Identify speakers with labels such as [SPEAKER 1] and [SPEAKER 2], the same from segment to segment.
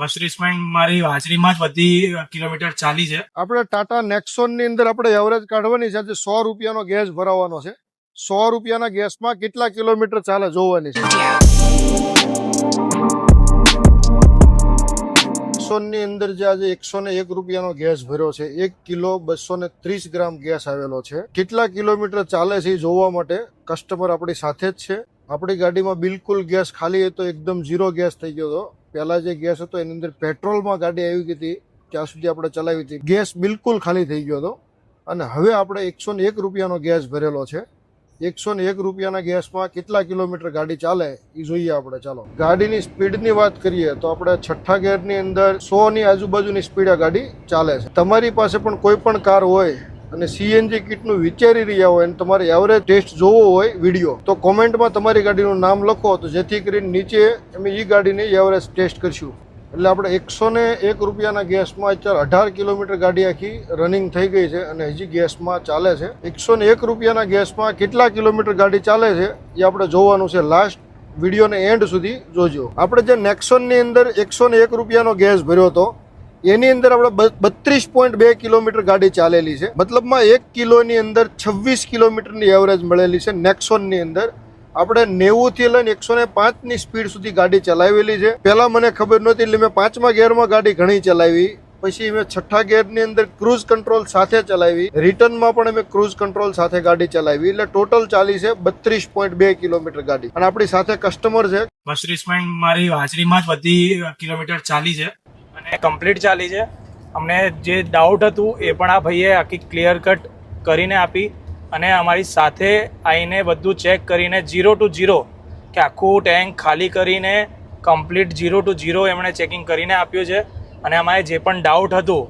[SPEAKER 1] બસ રિસ્પેન્ડ મારી હાજરીમાં જ બધી કિલોમીટર ચાલી છે.
[SPEAKER 2] આપણે ટાટા નેક્સોન ની અંદર આપણે એવરેજ કાઢવાની છે. આજે 100 રૂપિયાનો ગેસ ભરાવાનો છે. 100 રૂપિયાના ગેસમાં કેટલા કિલોમીટર ચાલે જોવાની છે. નેક્સોન ની અંદર જે આજે 101 રૂપિયાનો ગેસ ભર્યો છે, 1 કિલો 230 ગ્રામ ગેસ આવેલો છે. કેટલા કિલોમીટર ચાલે છે એ જોવા માટે કસ્ટમર આપણી સાથે જ છે. આપણી ગાડીમાં બિલકુલ ગેસ ખાલી હતો, એકદમ ઝીરો ગેસ થઈ ગયો હતો. પહેલા જે ગેસ હતો એની અંદર પેટ્રોલમાં ગાડી આવી ગઈ હતી, ત્યાં સુધી આપણે ચલાવી હતી. ગેસ બિલકુલ ખાલી થઈ ગયો હતો અને હવે આપણે 101 રૂપિયાનો ગેસ ભરેલો છે. 101 રૂપિયાના ગેસમાં કેટલા કિલોમીટર ગાડી ચાલે એ જોઈએ આપણે. ચાલો ગાડીની સ્પીડની વાત કરીએ તો આપણે છઠ્ઠા ગેરની અંદર 100 ની આજુબાજુની સ્પીડે ગાડી ચાલે છે. તમારી પાસે પણ કોઈ પણ કાર હોય અને સીએનજી કિટનું વિચારી રહ્યા હોય અને તમારે એવરેજ ટેસ્ટ જોવો હોય વિડીયો, તો કોમેન્ટમાં તમારી ગાડીનું નામ લખો, તો જેથી કરીને નીચે અમે એ ગાડીની એવરેજ ટેસ્ટ કરીશું. એટલે આપણે 101 રૂપિયાના ગેસમાં અત્યારે 18 કિલોમીટર ગાડી આખી રનિંગ થઈ ગઈ છે અને હજી ગેસમાં ચાલે છે. 101 રૂપિયાના ગેસમાં કેટલા કિલોમીટર ગાડી ચાલે છે એ આપણે જોવાનું છે. લાસ્ટ વિડીયોને એન્ડ સુધી જોજો. આપણે જે નેક્સોનની અંદર 101 રૂપિયાનો ગેસ ભર્યો હતો એની અંદર આપણે 32.2 કિલોમીટર ગાડી ચાલેલી છે. મતલબમાં 1 કિલોની અંદર 26 કિલોમીટરની એવરેજ મળેલી છે. નેક્સોનની અંદર આપણે 90 થી લઈને 105 ની સ્પીડ સુધી ગાડી ચલાવેલી છે. પહેલા મને ખબર નહોતી એટલે મેં 5મા ગેરમાં ગાડી ઘણી ચલાવી. પછી મેં છઠ્ઠા ગેરની અંદર ક્રૂઝ કંટ્રોલ સાથે ચલાવી. રિટર્નમાં પણ અમે ક્રૂઝ કંટ્રોલ સાથે ગાડી ચલાવી. એટલે ટોટલ ચાલી છે 32.2 કિલોમીટર ગાડી. અને આપણી સાથે કસ્ટમર છે.
[SPEAKER 1] બસ રિસ્પેન્ડ મારી હાજરીમાં જ બધી કિલોમીટર ચાલી છે અને કમ્પ્લીટ ચાલી છે. અમને જે ડાઉટ હતું એ પણ આ ભાઈએ આખી ક્લિયર કટ કરીને આપી અને અમારી સાથે આવીને બધું ચેક કરીને 0 to 0 કે આખું ટેન્ક ખાલી કરીને કમ્પ્લીટ 0 to 0 એમણે ચેકિંગ કરીને આપ્યું છે. અને અમારે જે પણ ડાઉટ હતું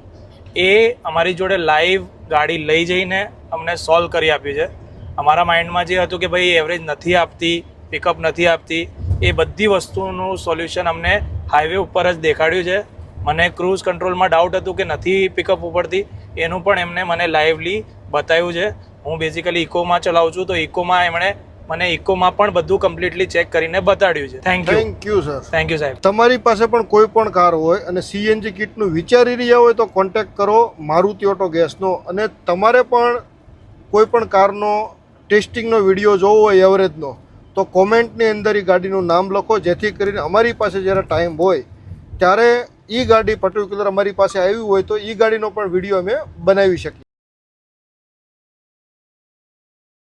[SPEAKER 1] એ અમારી જોડે લાઈવ ગાડી લઈ જઈને અમને સોલ્વ કરી આપ્યું છે. અમારા માઇન્ડમાં જે હતું કે ભાઈ એવરેજ નથી આપતી, પિકઅપ નથી આપતી, એ બધી વસ્તુનું સોલ્યુશન અમને હાઈવે ઉપર જ દેખાડ્યું છે. મને ક્રૂઝ કંટ્રોલમાં ડાઉટ હતું કે નથી પિકઅપ ઉપરથી, એનું પણ એમને મને લાઈવલી બતાવ્યું છે. હું બેઝિકલી ઇકોમાં ચલાવું છું, તો ઇકોમાં એમણે મને ઇકોમાં પણ બધું કમ્પ્લીટલી ચેક કરીને બતાડ્યું છે. Thank you
[SPEAKER 2] sir.
[SPEAKER 1] Thank you સાહેબ.
[SPEAKER 2] તમારી પાસે પણ કોઈ પણ કાર હોય અને સીએનજી કિટનું વિચારી રહ્યા હોય તો કોન્ટેક્ટ કરો મારુતિ ઓટો ગેસનો. અને તમારે પણ કોઈ પણ કારનો ટેસ્ટિંગનો વિડીયો જોવો હોય એવરેજનો, તો કોમેન્ટની અંદર એ ગાડીનું નામ લખો, જેથી કરીને અમારી પાસે જ્યારે ટાઈમ હોય ત્યારે એ ગાડી પર્ટિક્યુલર અમારી પાસે આવી હોય તો એ ગાડીનો પણ વિડીયો અમે બનાવી શકીએ.